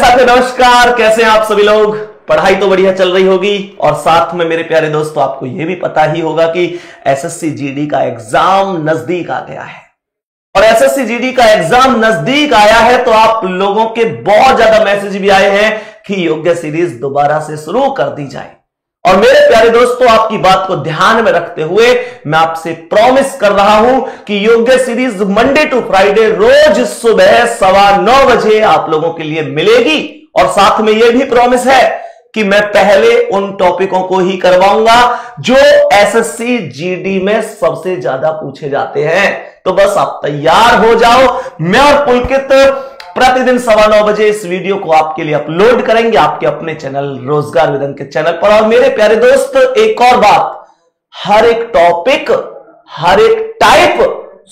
साथियों नमस्कार, कैसे हैं आप सभी लोग। पढ़ाई तो बढ़िया चल रही होगी और साथ में मेरे प्यारे दोस्तों आपको यह भी पता ही होगा कि एसएससी जीडी का एग्जाम नजदीक आ गया है। और एसएससी जीडी का एग्जाम नजदीक आया है तो आप लोगों के बहुत ज्यादा मैसेज भी आए हैं कि योग्य सीरीज दोबारा से शुरू कर दी जाए। और मेरे प्यारे दोस्तों आपकी बात को ध्यान में रखते हुए मैं आपसे प्रॉमिस कर रहा हूं कि योग्य सीरीज मंडे टू फ्राइडे रोज सुबह 9:15 बजे आप लोगों के लिए मिलेगी। और साथ में यह भी प्रॉमिस है कि मैं पहले उन टॉपिकों को ही करवाऊंगा जो एसएससी जीडी में सबसे ज्यादा पूछे जाते हैं। तो बस आप तैयार हो जाओ। मैं और पुलकित प्रतिदिन 9:15 बजे इस वीडियो को आपके लिए अपलोड करेंगे आपके अपने चैनल रोजगार विदन के चैनल पर। और मेरे प्यारे दोस्त एक और बात, हर एक टॉपिक, हर एक टाइप,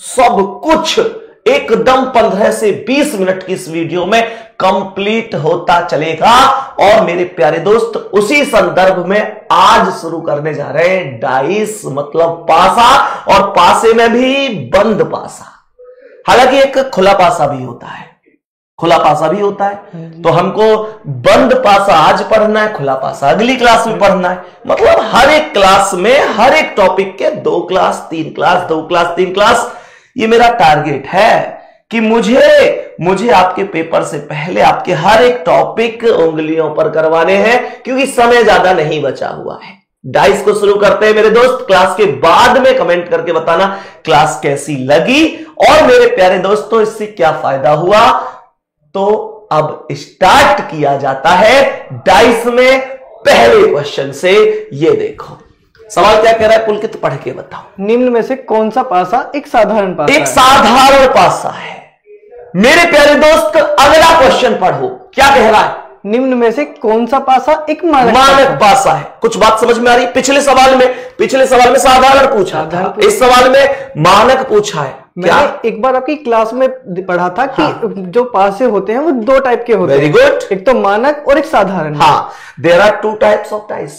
सब कुछ एकदम 15 से 20 मिनट की इस वीडियो में कंप्लीट होता चलेगा। और मेरे प्यारे दोस्त उसी संदर्भ में आज शुरू करने जा रहे हैं डाइस मतलब पासा, और पासे में भी बंद पासा। हालांकि एक खुला पासा भी होता है, खुला पासा भी होता है। तो हमको बंद पासा आज पढ़ना है, खुला पासा अगली क्लास में पढ़ना है। मतलब हर एक क्लास में हर एक टॉपिक के 2 क्लास 3 क्लास 2 क्लास 3 क्लास, ये मेरा टारगेट है कि मुझे आपके पेपर से पहले आपके हर एक टॉपिक उंगलियों पर करवाने हैं, क्योंकि समय ज्यादा नहीं बचा हुआ है। डाइस को शुरू करते हैं मेरे दोस्त। क्लास के बाद में कमेंट करके बताना क्लास कैसी लगी और मेरे प्यारे दोस्तों इससे क्या फायदा हुआ। तो अब स्टार्ट किया जाता है डाइस में पहले क्वेश्चन से। ये देखो सवाल क्या कह रहा है, पुलकित पढ़ के बताओ। निम्न में से कौन सा पासा एक साधारण पासा एक साधारण पासा है। मेरे प्यारे दोस्त अगला क्वेश्चन पढ़ो, क्या कह रहा है। निम्न में से कौन सा पासा एक मानक पासा है। कुछ बात समझ में आ रही। पिछले सवाल में साधारण पूछा था, इस सवाल में मानक पूछा है। मैंने एक बार आपकी क्लास में पढ़ा था कि जो पासे होते हैं वो 2 टाइप के होते हैं। Very good. एक तो मानक और एक साधारण। हाँ, there are 2 types of dice,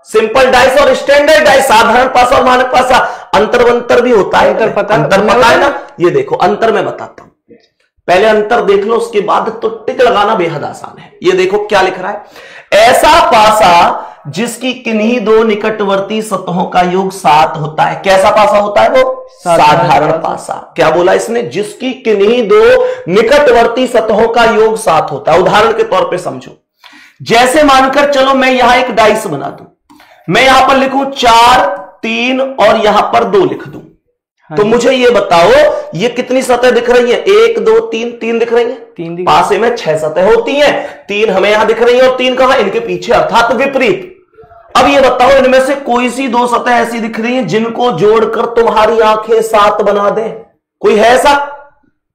simple dice और स्टैंडर्ड डाइस। साधारण पासा और मानक पासा, अंतर भी होता है। अंतर पता है ना। ये देखो अंतर मैं बताता हूं, पहले अंतर देख लो उसके बाद तो टिक लगाना बेहद आसान है। ये देखो क्या लिख रहा है, ऐसा पासा जिसकी किन्हीं 2 निकटवर्ती सतहों का योग 7 होता है। कैसा पासा होता है वो? साधारण पासा। क्या बोला इसने? जिसकी किन्हीं 2 निकटवर्ती सतहों का योग 7 होता है। उदाहरण के तौर पे समझो, जैसे मानकर चलो मैं यहां एक डाइस बना दूं, मैं यहां पर लिखूं 4 3 और यहां पर 2 लिख दूं। तो मुझे ये बताओ ये कितनी सतह दिख रही है? 1 2 3 दिख रही है। 3 पासे में 6 सतह होती हैं, 3 हमें यहां दिख रही है और 3 कहां? इनके पीछे, अर्थात विपरीत। अब ये बताओ इनमें से कोई सी 2 सतह ऐसी दिख रही है जिनको जोड़कर तुम्हारी आंखें 7 बना दे? कोई है ऐसा?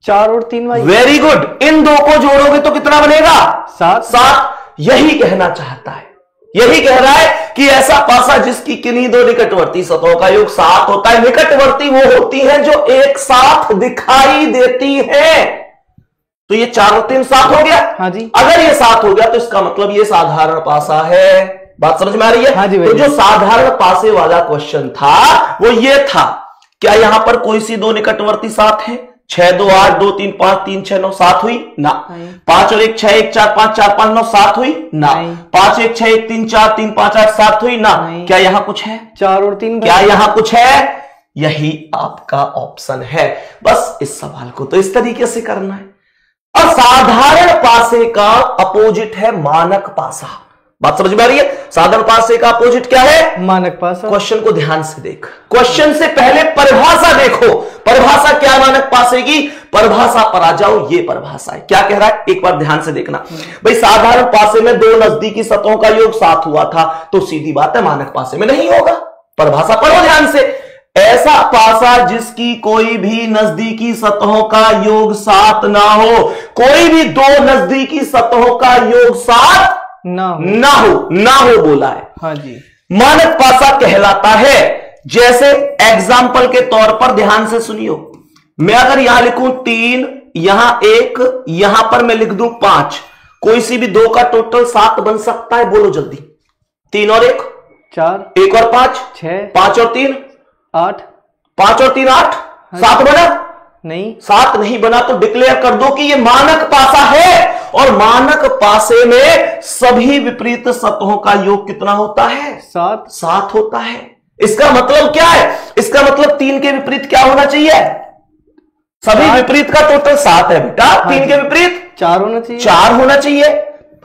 4 और 3 भाई। Very good. इन 2 को जोड़ोगे तो कितना बनेगा? 7। यही कहना चाहता है, यही कह रहा है कि ऐसा पासा जिसकी किन्हीं 2 निकटवर्ती सतहों का योग 7 होता है। निकटवर्ती वो होती हैं जो एक साथ दिखाई देती हैं। तो ये 4 और 3 7 हो गया। हाँ जी। अगर ये 7 हो गया तो इसका मतलब ये साधारण पासा है। बात समझ में आ रही है? हाँ जी। तो जो साधारण पासे वाला क्वेश्चन था वो ये था, क्या यहां पर कोई सी 2 निकटवर्ती 7 है? 6 2 8 2 3 5 3 6 9 7 हुई ना। 5 और 1 6 1 4 5 4 5 9 7 हुई ना। 5 1 6 1 3 4 3 5 8 7 हुई ना। क्या यहां कुछ है? 4 और 3। क्या यहां कुछ है? यही आपका ऑप्शन है। बस इस सवाल को तो इस तरीके से करना है। और साधारण पासे का अपोजिट है मानक पासा। बात समझ में आ रही है? साधारण पासे का अपोजिट क्या है? मानक पासा। क्वेश्चन को ध्यान से देख, क्वेश्चन से पहले परिभाषा देखो। परिभाषा क्या मानक पासे की? परिभाषा पर आ जाओ। ये परिभाषा है, क्या कह रहा है एक बार ध्यान से देखना भाई। साधारण पासे में 2 नजदीकी सतहों का योग 7 हुआ था, तो सीधी बात है मानक पासे में नहीं होगा। परिभाषा पढ़ो ध्यान से। ऐसा पासा जिसकी कोई भी नजदीकी सतहों का योग 7 ना हो। कोई भी 2 नजदीकी सतहों का योग 7 ना हो बोला है। हाँ जी। मानक पासा कहलाता है। जैसे एग्जाम्पल के तौर पर ध्यान से सुनियो, मैं अगर यहां लिखूं 3, यहां 1, यहां पर मैं लिख दूं 5, कोई सी भी 2 का टोटल 7 बन सकता है? बोलो जल्दी। 3 और 1 4, 1 और 5 6, 5 और 3 8, 5 और 3 8, 7 बना। नहीं, 7 नहीं बना तो डिक्लेयर कर दो कि ये मानक पासा है। और मानक पासे में सभी विपरीत सतहों का योग कितना होता है? 7 होता है। इसका मतलब क्या है? इसका मतलब 3 के विपरीत क्या होना चाहिए? सभी विपरीत का टोटल 7 है बेटा। 3 के विपरीत 4 होना चाहिए। 4 होना चाहिए।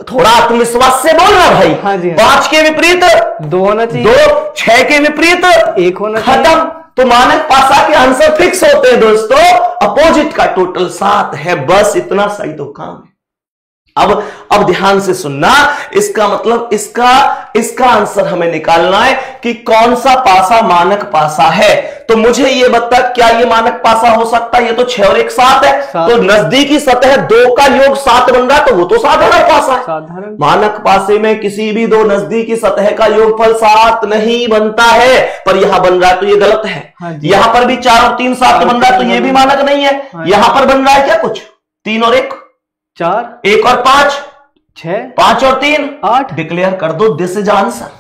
थोड़ा आत्मविश्वास से बोल रहा भाई। हाँ जी, 5 के विपरीत 2 होना चाहिए। 2, 6 के विपरीत 1 होना चाहिए। खत्म। तो मानक पासा के आंसर फिक्स होते हैं दोस्तों। अपोजिट का टोटल 7 है, बस इतना सही तो काम है। अब ध्यान से सुनना। इसका मतलब इसका आंसर हमें निकालना है कि कौन सा पासा मानक पासा है। तो मुझे ये बता, क्या ये मानक पासा हो सकता है? ये तो 6 और 1 7 है। तो नजदीकी सतह 2 का योग 7 बन रहा है, तो वो तो साधारण पासा है। साधारण मानक पासे में किसी भी 2 नजदीकी सतह का योगफल 7 नहीं बनता है, पर यहां बन रहा है तो ये गलत है। यहां पर भी 4 और 3 7 बन रहा है, तो ये भी मानक नहीं है। यहां पर बन रहा है क्या कुछ? 3 और 1 4, 1 और 5 6, 5 और 3 8। डिक्लेयर कर दो दिस इज आंसर।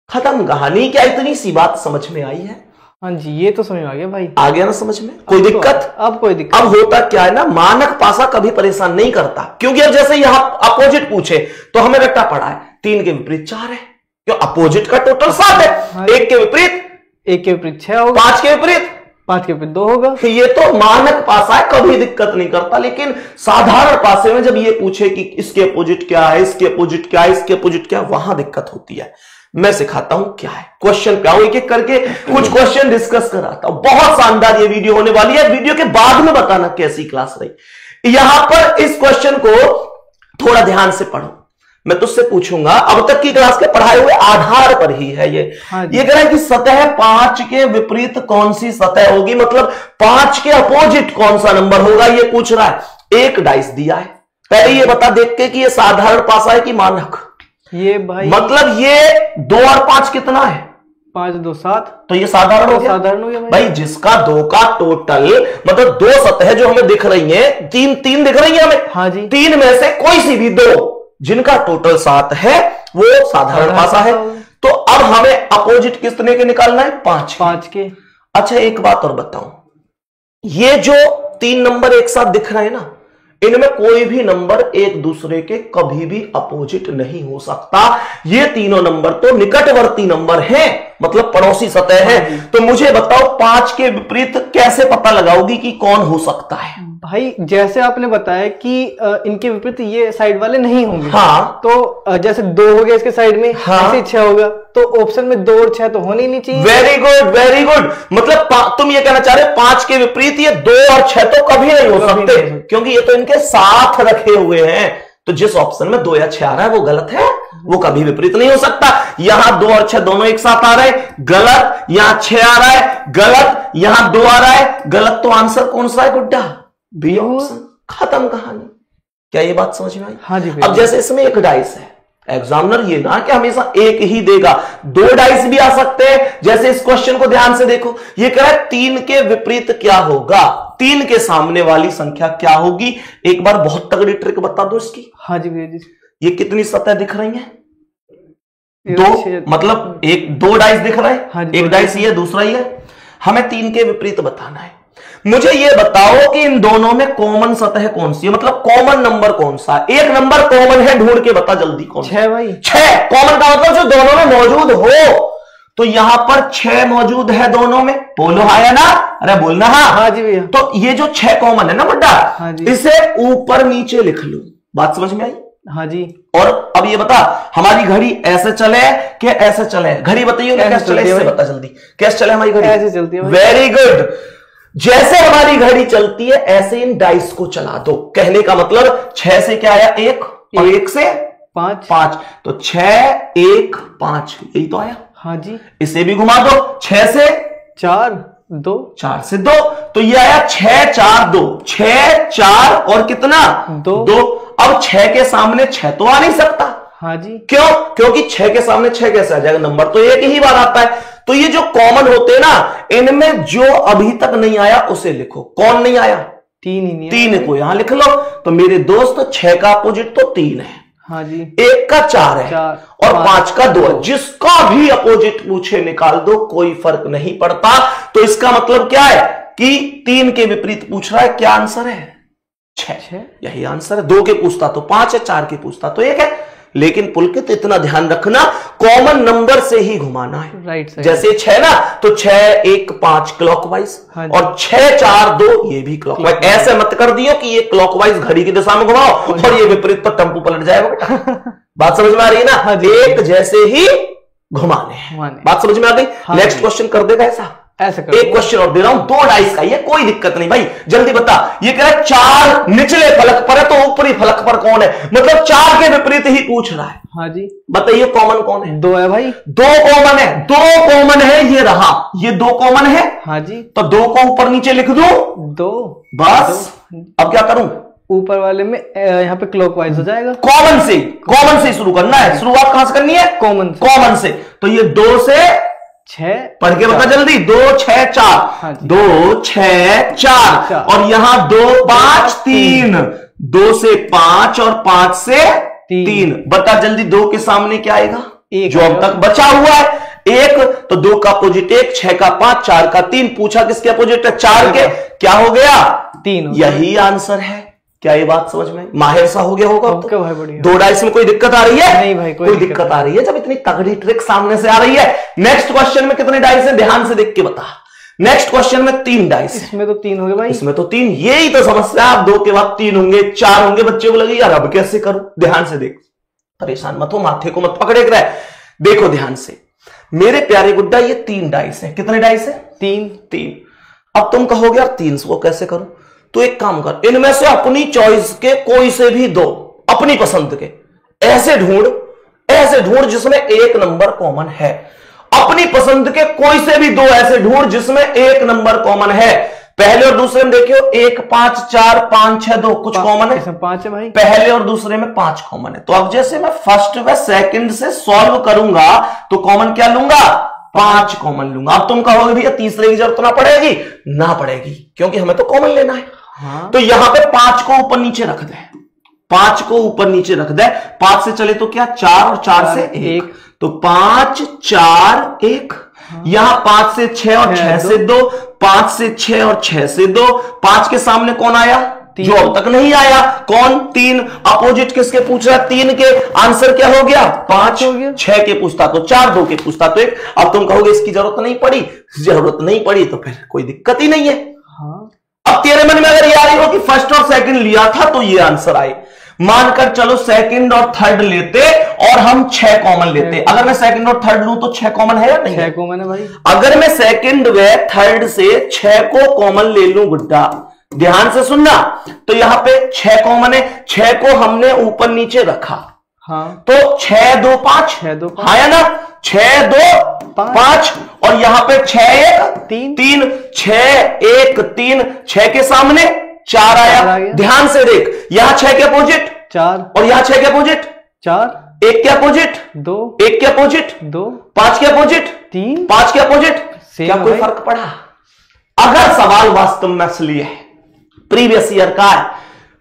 खत्म कहानी। क्या इतनी सी बात समझ में आई है? हाँ जी, ये तो समझ में आ गया भाई। आ गया ना समझ में? कोई दिक्कत? अब कोई दिक्कत? अब होता क्या है ना, मानक पासा कभी परेशान नहीं करता, क्योंकि अब जैसे यहां अपोजिट पूछे तो हमें रट्टा पड़ा है। 3 के विपरीत 4 है, क्यों? अपोजिट का टोटल 7 है। 1 के विपरीत 6 होगा। 5 के विपरीत 5 के विपरीत 2 होगा। ये तो मानक पासा है, कभी दिक्कत नहीं करता। लेकिन साधारण पासे में जब ये पूछे कि इसके अपोजिट क्या है, इसके अपोजिट क्या है, इसके अपोजिट क्या है, वहां दिक्कत होती है। मैं सिखाता हूं क्या है। क्वेश्चन पे आओ, एक एक करके कुछ क्वेश्चन डिस्कस कराता हूं। बहुत शानदार ये वीडियो होने वाली है। वीडियो के बाद में बताना कैसी क्लास रही। यहां पर इस क्वेश्चन को थोड़ा ध्यान से पढ़ो। मैं तुझसे पूछूंगा, अब तक की क्लास के पढ़ाए हुए आधार पर ही है ये। ये कह रहा है कि सतह 5 के विपरीत कौन सी सतह होगी, मतलब 5 के अपोजिट कौन सा नंबर होगा, ये पूछ रहा है। एक डाइस दिया है, पहले ये बता देख के कि ये साधारण पासा है कि मानक। ये भाई मतलब ये 2 और 5 कितना है? 5 2 7। तो ये साधारण हो गया। साधारण हो गया भाई जिसका 2 का टोटल, मतलब 2 सतह जो हमें दिख रही हैं, 3 दिख रही है हमें। हाँ जी। 3 में से कोई सी भी 2 जिनका टोटल 7 है वो साधारण पासा है। तो अब हमें अपोजिट किस तरह के निकालना है? 5 के। अच्छा एक बात और बताऊं, ये जो 3 नंबर एक साथ दिख रहे हैं ना, इनमें कोई भी नंबर एक दूसरे के कभी भी अपोजिट नहीं हो सकता। ये तीनों नंबर तो निकटवर्ती नंबर हैं, मतलब पड़ोसी सतह है। तो मुझे बताओ 5 के विपरीत कैसे पता लगाओगी कि कौन हो सकता है? भाई जैसे आपने बताया कि इनके विपरीत ये साइड वाले नहीं होंगे। हाँ। तो जैसे 2 हो गया इसके साइड में, हाँ। ऐसे 6 होगा, तो ऑप्शन में 2 और 6 तो होने ही नहीं चाहिए। Very good very good. मतलब तुम ये कहना चाह रहे हो 5 के विपरीत ये 2 और 6 तो कभी नहीं हो सकते, क्योंकि ये तो इनके साथ रखे हुए हैं। तो जिस ऑप्शन में 2 या 6 आ रहा है वो गलत है, वो कभी विपरीत नहीं हो सकता। यहां 2 और 6 दोनों एक साथ आ रहे हैं, गलत। यहां 6 आ रहा है, गलत। यहां 2 आ रहा है, गलत। तो आंसर कौन सा है गुड्डा? B option. खत्म कहानी। क्या ये बात समझ में आई? हाँ जी। अब जैसे इसमें एक डाइस है, एग्जामिनर ये ना कि हमेशा एक ही देगा, 2 डाइस भी आ सकते हैं। जैसे इस क्वेश्चन को ध्यान से देखो, ये कह रहा है 3 के विपरीत क्या होगा, 3 के सामने वाली संख्या क्या होगी। एक बार बहुत तगड़ी ट्रिक बता दो इसकी। हाँ जी भैया जी। ये कितनी सतह दिख रही है? 2, मतलब 2 डाइस दिख रहा है। हाँ एक डाइस ये, दूसरा ये। हमें 3 के विपरीत बताना है। मुझे ये बताओ कि इन दोनों में कॉमन सतह कौन सी है, मतलब कॉमन नंबर कौन सा है? एक नंबर कॉमन है, ढूंढ के बता जल्दी कौन। 6 भाई। 6 कॉमन का मतलब जो दोनों में मौजूद हो। तो यहां पर 6 मौजूद है दोनों में। बोलो हाँ या ना? अरे बोलना हाँ। हाँ जी भैया। तो ये जो 6 कॉमन है ना बड्डा, हाँ जी। इसे ऊपर नीचे लिख लो। बात समझ में आई? हाँ जी। और अब ये बता, हमारी घड़ी ऐसे चले कि ऐसे चले? घड़ी बताइए कैसे चले, इससे बता जल्दी। कैसे चले हमारी घड़ी? ऐसे चलती है। Very good. जैसे हमारी घड़ी चलती है ऐसे इन डाइस को चला दो। कहने का मतलब 6 से क्या आया? 1, और 1 से 5। तो 6 1 5, यही तो आया। हाँ जी। इसे भी घुमा दो, 6 से 4 2, 4 से 2, तो ये आया 6 4 2। 6 4 और कितना? 2। अब 6 के सामने 6 तो आ नहीं सकता। हाँ जी। क्यों? क्योंकि 6 के सामने 6 कैसे आ जाएगा? नंबर तो एक ही बार आता है। तो ये जो कॉमन होते हैं ना, इनमें जो अभी तक नहीं आया उसे लिखो। कौन नहीं आया? 3 ही नहीं। 3 को यहां लिख लो। तो मेरे दोस्त 6 का अपोजिट तो 3 है। हाँ जी। 1 का 4 है, 4 और 5 का 2 है। जिसका भी अपोजिट पूछे निकाल दो, कोई फर्क नहीं पड़ता। तो इसका मतलब क्या है कि 3 के विपरीत पूछ रहा है, क्या आंसर है? 6। यही आंसर है। 2 के पूछता तो 5 है, 4 के पूछता तो 1 है। लेकिन पुलकित इतना ध्यान रखना, कॉमन नंबर से ही घुमाना है। Right side. जैसे 6 ना, तो 6 1 5 क्लॉकवाइज, और 6 4 2 ये भी क्लॉकवाइज। ऐसे मत कर दियो कि ये क्लॉकवाइज घड़ी की दिशा में घुमाओ और ये विपरीत तो टेम्पो पलट जाएगा बेटा। बात समझ में आ रही है ना? एक जैसे ही घुमाने हैं। बात समझ में आ गई? नेक्स्ट क्वेश्चन कर देगा ऐसा। एक क्वेश्चन और दे रहा हूं, 2 डाइस का, ये कोई दिक्कत नहीं भाई, जल्दी बता। ये कह रहा है 4 निचले फलक पर है तो ऊपरी फलक पर कौन है? मतलब 4 के विपरीत ही पूछ रहा है। हाँ जी। बताइए कॉमन कौन है? 2 है भाई। 2 कॉमन है। 2 कॉमन है, ये रहा, ये 2 कॉमन है। हाँ जी। तो 2 को ऊपर नीचे लिख दो 2, बस। अब क्या करूं? ऊपर वाले में यहाँ पे क्लॉकवाइज हो जाएगा। कॉमन से शुरू करना है। शुरुआत कहां से करनी है? कॉमन से। तो ये 2 से 6, पढ़ के बता जल्दी। 2 6 4, 2 6 4, और यहां 2 5 3, 2 से 5 और 5 से 3। बता जल्दी, 2 के सामने क्या आएगा? जो अब तक बचा हुआ है 1, तो 2 का अपोजिट 1, 6 का 5, 4 का 3। पूछा किसके अपोजिट है? 4 के। क्या हो गया? 3। यही आंसर है। क्या ये बात समझ में? माहिर सा हो गया होगा तो? भाई बढ़िया। 2 डाइस में कोई दिक्कत आ रही है? नहीं भाई, कोई दिक्कत आ रही है जब इतनी तगड़ी ट्रिक सामने से आ रही है। नेक्स्ट क्वेश्चन में कितने डाइस है? ध्यान से देख के बता। नेक्स्ट क्वेश्चन में 3 डाइस। इसमें तो 3 होंगे भाई। इसमें तो 3, यही तो समस्या। आप 2 के बाद 3 होंगे, 4 होंगे। बच्चे को लगे यार अब कैसे करूं? ध्यान से देख, परेशान मत हो, माथे को मत पकड़े रहा है। देखो ध्यान से मेरे प्यारे गुड्डा, ये 3 डाइस है। कितने डाइस है? 3। अब तुम कहोगे यार 3 को कैसे करूं? तो एक काम कर, इनमें से अपनी चॉइस के कोई से भी 2, अपनी पसंद के, ऐसे ढूंढ जिसमें 1 नंबर कॉमन है। अपनी पसंद के कोई से भी 2 ऐसे ढूंढ जिसमें 1 नंबर कॉमन है। पहले और दूसरे में देखियो 1 5 4 5 6 2 कुछ कॉमन है? 5 है भाई। पहले और दूसरे में 5 कॉमन है। तो अब जैसे मैं फर्स्ट व सेकंड से सॉल्व करूंगा तो कॉमन क्या लूंगा? 5 कॉमन लूंगा। अब तुम कहोगे भैया तीसरे की जरूरत ना पड़ेगी? ना पड़ेगी, क्योंकि हमें तो कॉमन लेना है। हाँ। तो यहां पे 5 को ऊपर नीचे रख दे। 5 को ऊपर नीचे रख दे। 5 से चले तो क्या? 4, और 4 से 1, तो 5 4 1। यहां 5 से 6 और 6 से 2, 5 से 6 और 6 से 2। 5 के सामने कौन आया? जो अब तक नहीं आया। कौन? 3। अपोजिट किसके पूछ रहा है? 3 के। आंसर क्या हो गया? 5 हो गया। 6 के पूछता तो 4, 2 के पूछता तो 1। अब तुम कहोगे इसकी जरूरत नहीं पड़ी। जरूरत नहीं पड़ी तो फिर कोई दिक्कत ही नहीं है। हाँ। अब तेरे मन में अगर ये आ रही हो कि फर्स्ट और सेकंड लिया था तो ये आंसर आए, मानकर चलो सेकंड और थर्ड लेते और हम 6 कॉमन लेते। अगर मैं सेकंड और थर्ड लूं तो 6 कॉमन है या नहीं? 6 कॉमन है भाई। अगर मैं सेकंड व थर्ड से 6 को कॉमन ले लूं गुड्डा, ध्यान से सुनना, तो यहां पे 6 कॉमन है। 6 को हमने ऊपर नीचे रखा। हाँ। तो 6 2 5 आया ना? 6 2 5, और यहां पे 6 1 3, 6 1 3, 6 के सामने 4 आया। ध्यान से देख, यहां 6 के अपोजिट 4, और यहां 6 के अपोजिट 4, 1 के अपोजिट 2, 1 के अपोजिट 2, 5 के अपोजिट 3, 5 के अपोजिट। क्या कोई फर्क पड़ा? अगर सवाल वास्तव में असली है, प्रीवियस ईयर का है,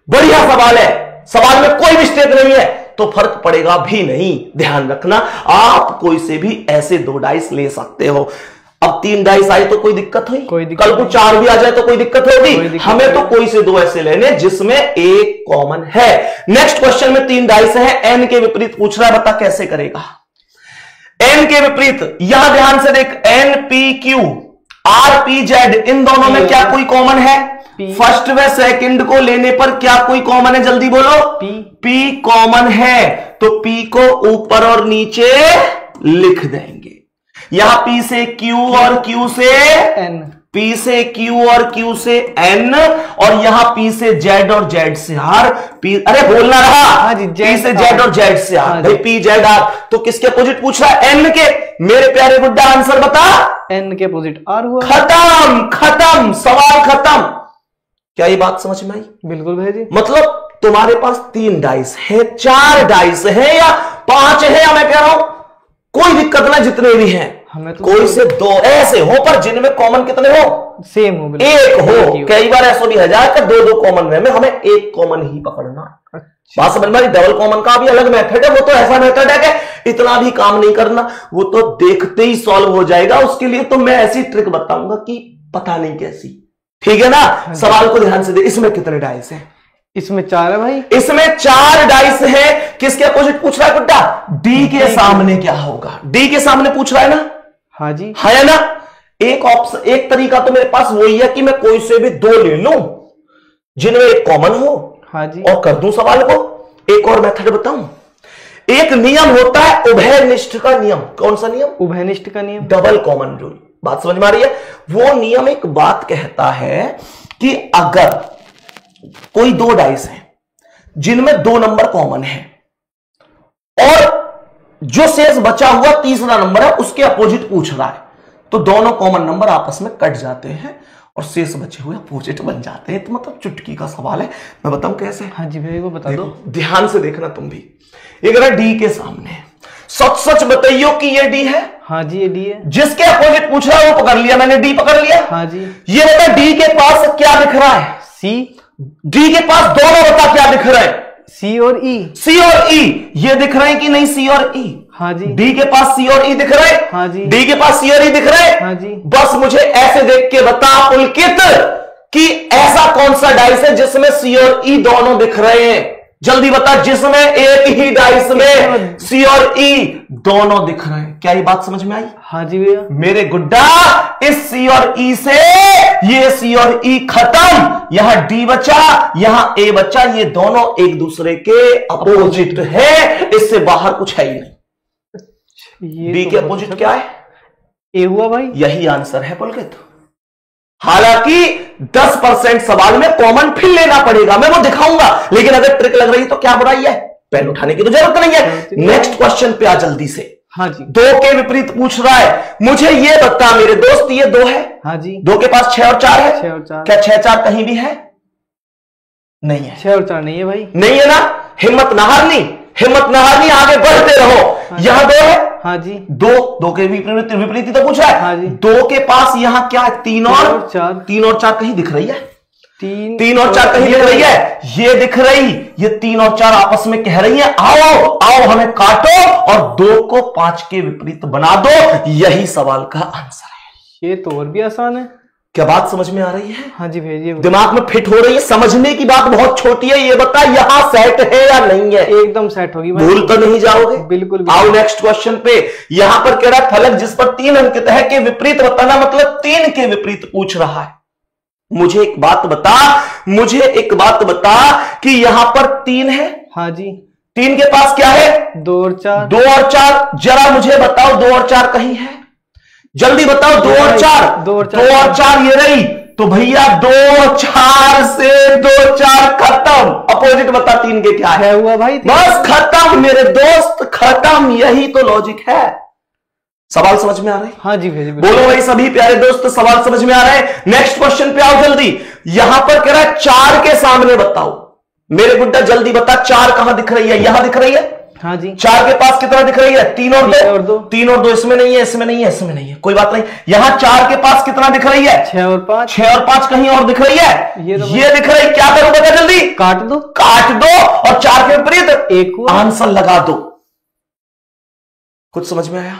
बढ़िया सवाल है, सवाल में कोई मिस्टेक नहीं है, तो फर्क पड़ेगा भी नहीं। ध्यान रखना, आप कोई से भी ऐसे 2 डाइस ले सकते हो। अब 3 डाइस आए तो कोई दिक्कत हुई? कल को 4 भी आ जाए तो कोई दिक्कत होगी? हमें तो कोई से 2 ऐसे लेने जिसमें 1 कॉमन है। नेक्स्ट क्वेश्चन में 3 डाइस है, एन के विपरीत पूछ रहा है, बता कैसे करेगा? एन के विपरीत, यहां ध्यान से देख, N P Q R P Z, इन दोनों में क्या कोई कॉमन है? फर्स्ट व सेकंड को लेने पर क्या कोई कॉमन है? जल्दी बोलो। पी कॉमन है, तो पी को ऊपर और नीचे लिख देंगे। यहां पी से क्यू और क्यू से एन, पी से क्यू और क्यू से एन, और यहां पी से जेड और जेड से आर। पी, अरे बोलना रहा, पी से जेड और जेड से आर। भाई पी जेड आर, तो किसके अपोजिट पूछ रहा है? एन के। मेरे प्यारे गुड्डा आंसर बता। एन के अपोजिट आर हुआ। खत्म, सवाल खत्म। क्या ये बात समझ में आई? बिल्कुल भाई। मतलब तुम्हारे पास 3 डाइस है, 4 डाइस है, या 5 है, या मैं कह रहा हूं कोई दिक्कत ना, जितने भी हैं हमें तो कोई से 2 ऐसे हो पर जिनमें कॉमन कितने हो? सेम हो, 1 हो। कई बार ऐसा भी है जाकर 2 कॉमन में हमें 1 कॉमन ही पकड़ना। बात समझ में? डबल कॉमन का भी अलग मेथड है, वो तो ऐसा मेथड है कि इतना भी काम नहीं करना, वो तो देखते ही सॉल्व हो जाएगा। उसके लिए तो मैं ऐसी ट्रिक बताऊंगा कि पता नहीं कैसी। ठीक है ना। सवाल को ध्यान से दे, इसमें कितने डाइस हैं? इसमें 4 है भाई। इसमें 4 डाइस है। किसके अपोजिट पूछ रहा है गुड्डा? डी के सामने क्या होगा? डी के सामने पूछ रहा है ना? हाँ जी, है ना। एक ऑप्शन, एक तरीका तो मेरे पास वही है कि मैं कोई से भी 2 ले लूं जिनमें एक कॉमन हो, हाँ जी, और कर दूं सवाल को। एक और मेथड बताऊं, एक नियम होता है उभयनिष्ठ का नियम। कौन सा नियम? उभयनिष्ठ का नियम, डबल कॉमन रूल। बात समझ में आ रही है? वो नियम एक बात कहता है कि अगर कोई 2 डाइस है जिनमें 2 नंबर कॉमन है और जो शेष बचा हुआ तीसरा नंबर है उसके अपोजिट पूछ रहा है, तो दोनों कॉमन नंबर आपस में कट जाते हैं और शेष बचे हुए अपोजिट बन जाते हैं। तो मतलब चुटकी का सवाल है, मैं बताऊं कैसे? हाँ जी भाई, वो बता दो। ध्यान से देखना तुम भी। ये कह रहा डी के सामने, सच सच बताइयो कि ये डी है। हाँ जी, ये डी है। जिसके अपोजिट पूछ रहा है वो पकड़ लिया मैंने, डी पकड़ लिया। हाँ जी। ये बता डी के पास क्या दिख रहा है? सी। डी के पास दोनों बता क्या दिख रहा है? सी और ई। सी और ई ये दिख रहे हैं कि नहीं? सी और ई। हाँ जी। डी के पास सी और ई दिख रहे हैं? हाँ जी। डी के पास सी और ई दिख रहे हैं? हाँ जी। बस मुझे ऐसे देख के बता पुलकित कि ऐसा कौन सा डाइस है जिसमें सी और ई दोनों दिख रहे हैं। जल्दी बता, जिसमें एक ही डाइस में सी और ई दोनों दिख रहे हैं। क्या ये बात समझ में आई? हाँ जी भैया। मेरे गुड्डा, इस सी और ई से ये सी और ई खत्म, यहां डी बचा, यहां ए बचा। ये दोनों एक दूसरे के अपोजिट है, इससे बाहर कुछ है ही नहीं। बी के अपोजिट क्या है? ए हुआ भाई। यही आंसर है पुलकित। हालांकि 10% सवाल में कॉमन फिर लेना पड़ेगा, मैं वो दिखाऊंगा, लेकिन अगर ट्रिक लग रही है तो क्या बुराई है? पेन उठाने की तो जरूरत नहीं है। नेक्स्ट क्वेश्चन पे आ जल्दी से। हाँ जी। 2 के विपरीत पूछ रहा है। मुझे ये बता मेरे दोस्त, ये 2 है। हाँ जी। 2 के पास 6 और 4 है। 6 और 4। क्या 6 4 कहीं भी है? नहीं है। 6 और 4 नहीं है भाई। नहीं है ना। हिम्मत ना हारनी, हिम्मत ना हारनी, आगे बढ़ते रहो। यहां 2 है। हाँ जी। 2 के विपरीत ही तो पूछ रहा है। हाँ जी। 2 के पास यहां क्या है? 3 और 4। 3 और 4 कहीं दिख रही है? 3 और 4 कहीं दिख रही है? ये दिख रही, ये 3 और 4 आपस में कह रही है आओ आओ हमें काटो और 2 को 5 के विपरीत बना दो। यही सवाल का आंसर है। ये तो और भी आसान है। क्या बात समझ में आ रही है? हाँ जी भेजिए। दिमाग में फिट हो रही है? समझने की बात बहुत छोटी है। ये बता यहां सेट है या नहीं है? एकदम सेट होगी भाई। भूल तो नहीं जाओगे? बिल्कुल। आओ नेक्स्ट क्वेश्चन पे। यहां पर कह रहा है फलक जिस पर 3 अंकित है के विपरीत बताना, मतलब 3 के विपरीत पूछ रहा है। मुझे एक बात बता कि यहां पर 3 है। हाँ जी। 3 के पास क्या है? 2 और 4। 2 और 4 जरा मुझे बताओ 2 और 4 कहीं है? जल्दी बताओ। 2 और 4 2 और 4 ये रही। तो भैया 2 और 4 से 2 4 खत्म। अपोजिट बता 3 के क्या है? हुआ भाई। बस खत्म मेरे दोस्त, खत्म। यही तो लॉजिक है। सवाल समझ में आ रहा है? हाँ जी भेजिए। बोलो भाई सभी प्यारे दोस्त, सवाल समझ में आ रहा है? नेक्स्ट क्वेश्चन पे आओ जल्दी। यहां पर कह रहा है 4 के सामने बताओ। मेरे गुड्डा जल्दी बता, 4 कहां दिख रही है? यहां दिख रही है। हाँ जी। 4 के पास कितना दिख रही है? 3 और 2। 3 और 2 इसमें नहीं है, इसमें नहीं है, इसमें नहीं है, कोई बात नहीं। यहां 4 के पास कितना दिख रही है? 6 और 5। 6 और 5 कहीं और दिख रही है? ये दिख रही है। क्या करूं बता जल्दी? काट दो। काट दो और 4 के विपरीत एक आंसर लगा दो। कुछ समझ में आया?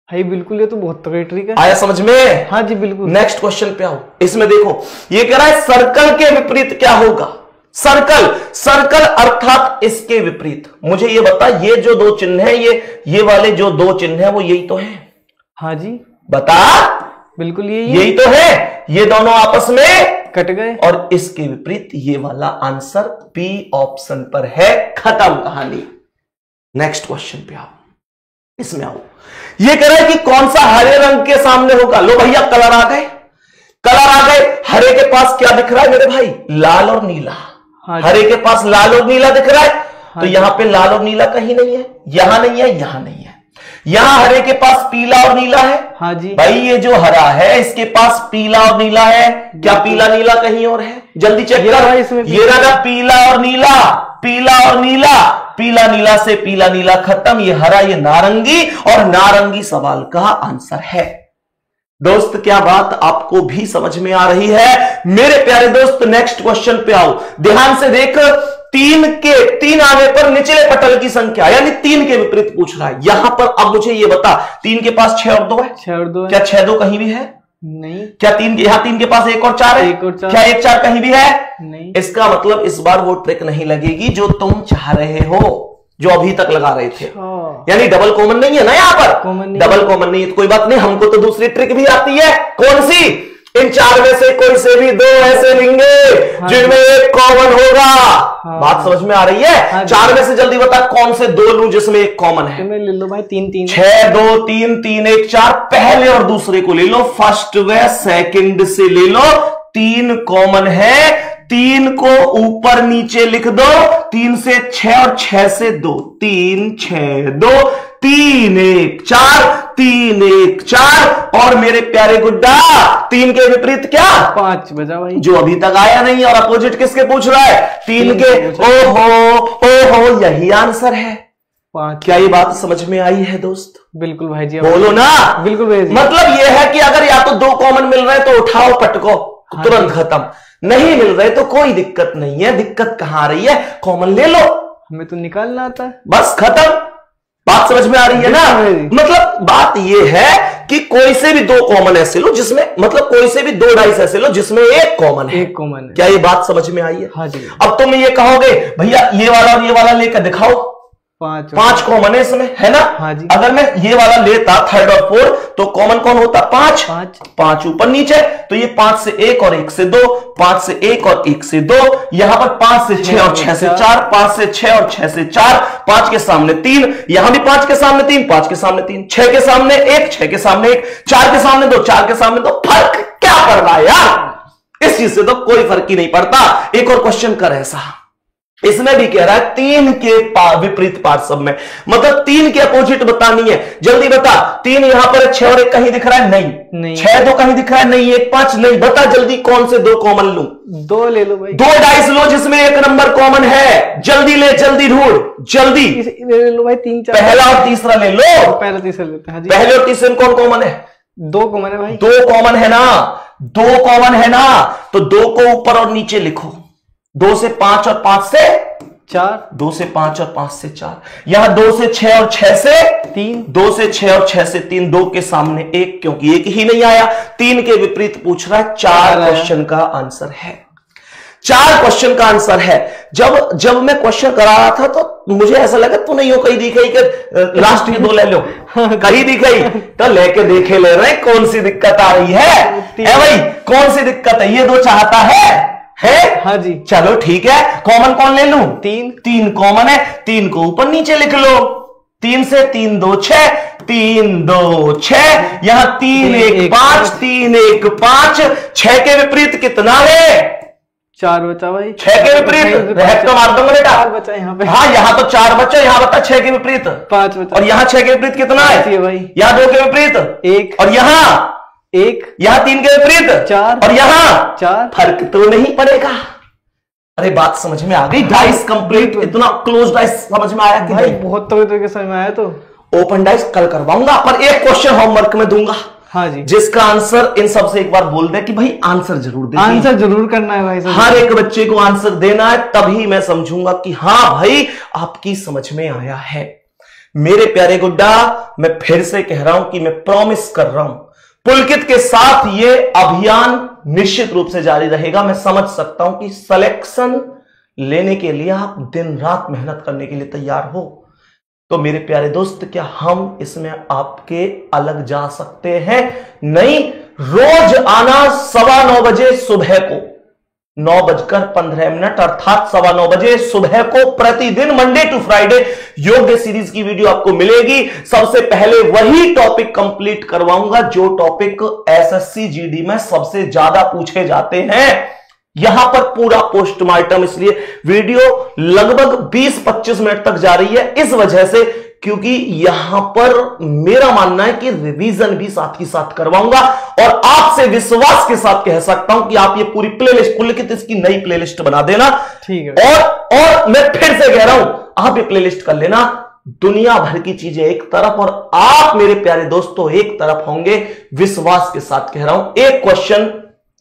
भाई बिल्कुल, ये तो बहुत तगड़ी ट्रिक है। आया समझ में? हाँ जी बिल्कुल। नेक्स्ट क्वेश्चन पे आओ। इसमें देखो ये कह रहा है सर्कल के विपरीत क्या होगा? सर्कल अर्थात इसके विपरीत। मुझे ये बता, ये जो 2 चिन्ह है, ये वाले जो 2 चिन्ह है वो यही तो है? हाँ जी। बता। बिल्कुल यही तो है। ये दोनों आपस में कट गए और इसके विपरीत ये वाला आंसर बी ऑप्शन पर है। खत्म कहानी। नेक्स्ट क्वेश्चन पे आओ। इसमें आओ। ये कह रहा है कि कौन सा हरे रंग के सामने होगा? लो भैया कलर आ गए। हरे के पास क्या दिख रहा है मेरे भाई? लाल और नीला। हाँ हरे के पास लाल और नीला दिख रहा है। हाँ तो यहां पे लाल और नीला कहीं नहीं है, यहां नहीं है, यहां नहीं है। यहां हरे के पास पीला और नीला है। हाँ जी। भाई ये जो हरा है इसके पास पीला और नीला है। क्या पीला नीला कहीं और है? जल्दी चेक कर। इसमें ये रहा पीला और नीला, पीला और नीला, पीला नीला से पीला नीला खत्म। ये हरा, ये नारंगी, और नारंगी सवाल का आंसर है। दोस्त क्या बात आपको भी समझ में आ रही है? मेरे प्यारे दोस्त नेक्स्ट क्वेश्चन पे आओ। ध्यान से देख। 3 आने पर निचले पटल की संख्या, यानी 3 के विपरीत पूछ रहा है। यहां पर अब मुझे ये बता, 3 के पास 6 और 2 है। 6 और 2 क्या 6 2 कहीं भी है? नहीं। क्या यहाँ 3 के पास 1 और 4 है? 1 और 4। क्या 1 4 कहीं भी है? नहीं। इसका मतलब इस बार वो ट्रिक नहीं लगेगी जो तुम चाह रहे हो, जो अभी तक लगा रहे थे। यानी डबल कॉमन नहीं है ना यहाँ पर, डबल कॉमन नहीं है तो कोई बात नहीं, हमको तो दूसरी ट्रिक भी आती है। कौन सी? इन 4 में से कोई से भी 2 ऐसे लेंगे जिनमें एक कॉमन होगा। बात समझ में आ रही है? 4 में से जल्दी बता कौन से 2 लूं जिसमें एक कॉमन है? ले लो भाई 3 3 6 2 3 3 1 4। पहले और दूसरे को ले लो, फर्स्ट व सेकंड से ले लो। 3 कॉमन है, 3 को ऊपर नीचे लिख दो। 3 से 6 और 6 से 2, 3 6 2 3 1 4 3 1 4। और मेरे प्यारे गुड्डा 3 के विपरीत क्या? 5 बजा भाई, जो अभी तक आया नहीं। और अपोजिट किसके पूछ रहा है? 3 के। ओहो यही आंसर है। 5। क्या ये बात समझ में आई है दोस्त? बिल्कुल भाई जी, बोलो ना। बिल्कुल भाई जी। मतलब ये है कि अगर या तो 2 कॉमन मिल रहे हैं तो उठाओ पटको, तुरंत खत्म। नहीं मिल रहे तो कोई दिक्कत नहीं है। दिक्कत कहां आ रही है? कॉमन ले लो, हमें तो निकालना आता है, बस खत्म। बात समझ में आ रही है ना? मतलब बात यह है कि कोई से भी 2 कॉमन ऐसे लो जिसमें, मतलब कोई से भी 2 डाइस ऐसे लो जिसमें एक कॉमन है। एक कॉमन है। क्या ये बात समझ में आई है? हाँ जी। अब तुम ये कहोगे भैया ये वाला और ये वाला लेकर दिखाओ, 5 कॉमन है इसमें, है ना? हाँ जी। अगर मैं ये वाला लेता 3rd और 4th तो कॉमन कौन होता? 5 5 ऊपर नीचे, तो ये 5 से 1 और 1 से 2, 5 से 1 और 1 से 2। यहां पर 5 से 6 और 6 से 4, 5 से 6 और 6 से 4, 5 के सामने 3, यहां भी 5 के सामने 3, 5 के सामने 3, 6 के सामने 1, 6 के सामने 1, 4 के सामने 2, 4 के सामने 2। फर्क क्या पड़ रहा है यार? इस चीज से तो कोई फर्क ही नहीं पड़ता। एक और क्वेश्चन कर ऐसा, इसमें भी कह रहा है 3 के विपरीत पार्ट सब में, मतलब 3 के अपोजिट बतानी है। जल्दी बता, 3 यहां पर 6 और 1 कहीं दिख रहा है? नहीं। 6 2 कहीं दिख रहा है? नहीं। 1 5 नहीं। बता जल्दी कौन से 2 कॉमन लूं? 2 ले लो भाई। 2 डाइस लो जिसमें 1 नंबर कॉमन है। जल्दी ले, जल्दी ढूंढ, जल्दी। ले लो भाई 3 4। पहला और तीसरा ले लो। पहला तीसरा लेते हैं। पहले और तीसरे में कौन कॉमन है? 2 कॉमन है भाई। 2 कॉमन है ना? 2 कॉमन है ना? तो 2 को ऊपर और नीचे लिखो। 2 से 5 और 5 से 4, 2 से 5 और 5 से 4। यहां 2 से 6 और 6 से 3, 2 से 6 और 6 से 3, 2 के सामने 1, क्योंकि 1 ही नहीं आया। 3 के विपरीत पूछ रहा है। 4 क्वेश्चन का आंसर है। 4 क्वेश्चन का आंसर है। जब मैं क्वेश्चन करा रहा था तो मुझे ऐसा लगा तू नहीं हो कहीं दिखाई कि लास्ट के 2 ले लो, कहीं दिखाई तो लेके देखे ले रहे कौन सी दिक्कत आ रही है भाई, कौन सी दिक्कत है? ये 2 चाहता है? हाँ जी। चलो ठीक है, कॉमन कौन ले लूं? 3 कॉमन है। 3 को ऊपर नीचे लिख लो। 3 से 3 2 6, 3 2 6। यहां 3 1 5, 3 1 5। 6 के विपरीत कितना है? 4 बचा भाई। 6 के विपरीत तो मार दूंगा बेटा। 4 बचा यहाँ पे। हाँ यहाँ तो 4 बचा, यहाँ बता 6 के विपरीत 5 बचा। और यहाँ 6 के विपरीत कितना है भाई? यहाँ 2 के विपरीत 1 और यहाँ 1, यहाँ 3 के विपरीत 4 और यहाँ 4। फर्क तो नहीं पड़ेगा। अरे बात समझ में आ गई? डाइस कंप्लीट, इतना क्लोज डाइस समझ में आया कि भाई? नहीं? बहुत तरीके के समझ में आया। तो ओपन डाइस कल करवाऊंगा, पर एक क्वेश्चन होमवर्क में दूंगा। हाँ जी। जिसका आंसर इन सबसे एक बार बोल दे कि भाई आंसर जरूर दे। आंसर जरूर करना है भाई, हर एक बच्चे को आंसर देना है, तभी मैं समझूंगा कि हाँ भाई आपकी समझ में आया है। मेरे प्यारे गुड्डा, मैं फिर से कह रहा हूं कि मैं प्रॉमिस कर रहा हूं पुलकित के साथ ये अभियान निश्चित रूप से जारी रहेगा। मैं समझ सकता हूं कि सिलेक्शन लेने के लिए आप दिन रात मेहनत करने के लिए तैयार हो, तो मेरे प्यारे दोस्त क्या हम इसमें आपके अलग जा सकते हैं? नहीं, रोज आना 9:15 बजे सुबह को, 9:15 अर्थात 9:15 बजे सुबह को प्रतिदिन मंडे टू फ्राइडे योग सीरीज की वीडियो आपको मिलेगी। सबसे पहले वही टॉपिक कंप्लीट करवाऊंगा जो टॉपिक एसएससी जीडी में सबसे ज्यादा पूछे जाते हैं। यहां पर पूरा पोस्टमार्टम, इसलिए वीडियो लगभग 20-25 मिनट तक जा रही है इस वजह से क्योंकि यहां पर मेरा मानना है कि रिवीजन भी साथ ही साथ करवाऊंगा और आपसे विश्वास के साथ कह सकता हूं कि आप ये पूरी प्लेलिस्ट पुलकित इसकी नई प्लेलिस्ट बना देना। ठीक है। और मैं फिर से कह रहा हूं आप ये प्लेलिस्ट कर लेना। दुनिया भर की चीजें एक तरफ और आप मेरे प्यारे दोस्तों एक तरफ होंगे, विश्वास के साथ कह रहा हूं। एक क्वेश्चन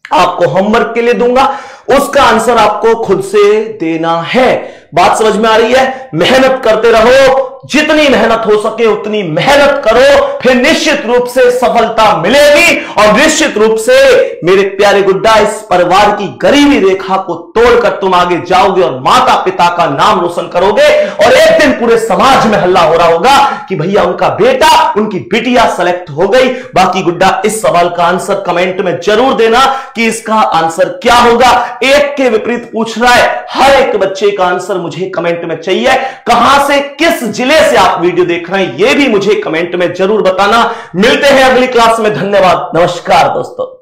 आपको होमवर्क के लिए दूंगा, उसका आंसर आपको खुद से देना है। बात समझ में आ रही है? मेहनत करते रहो, जितनी मेहनत हो सके उतनी मेहनत करो, फिर निश्चित रूप से सफलता मिलेगी और निश्चित रूप से मेरे प्यारे गुड्डा इस परिवार की गरीबी रेखा को तोड़कर तुम आगे जाओगे और माता पिता का नाम रोशन करोगे और एक दिन पूरे समाज में हल्ला हो रहा होगा कि भैया उनका बेटा, उनकी बिटिया सेलेक्ट हो गई। बाकी गुड्डा इस सवाल का आंसर कमेंट में जरूर देना कि इसका आंसर क्या होगा। एक के विपरीत पूछ रहा है, हर एक बच्चे का आंसर मुझे कमेंट में चाहिए। कहां से, किस जिले से आप वीडियो देख रहे हैं यह भी मुझे कमेंट में जरूर बताना। मिलते हैं अगली क्लास में। धन्यवाद, नमस्कार दोस्तों।